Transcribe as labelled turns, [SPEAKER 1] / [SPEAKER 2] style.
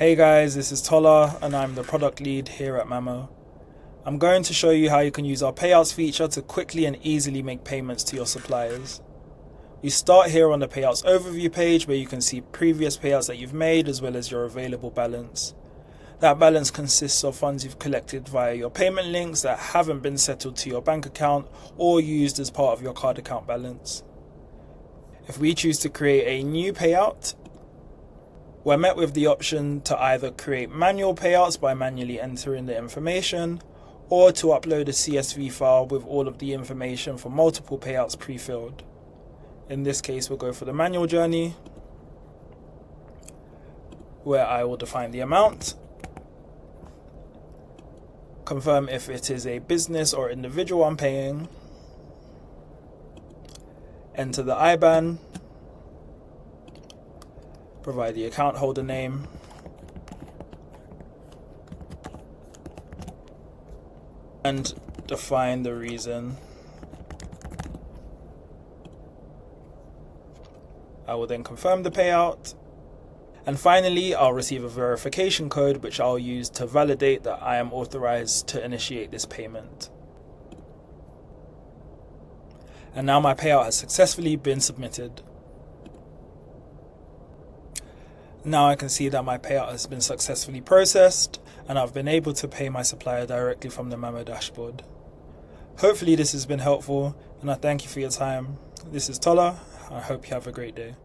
[SPEAKER 1] Hey guys, this is Tola and I'm the product lead here at Mamo. I'm going to show you how you can use our payouts feature to quickly and easily make payments to your suppliers. We start here on the payouts overview page where you can see previous payouts that you've made as well as your available balance. That balance consists of funds you've collected via your payment links that haven't been settled to your bank account or used as part of your card account balance. If we choose to create a new payout, we're met with the option to either create manual payouts by manually entering the information or to upload a CSV file with all of the information for multiple payouts pre-filled. In this case, we'll go for the manual journey where I will define the amount, confirm if it is a business or individual I'm paying, enter the IBAN, provide the account holder name, and define the reason. I will then confirm the payout, and finally I'll receive a verification code which I'll use to validate that I am authorized to initiate this payment. And now my payout has successfully been submitted. Now I can see that my payout has been successfully processed and I've been able to pay my supplier directly from the Mamo dashboard. Hopefully this has been helpful and I thank you for your time. This is Tola. I hope you have a great day.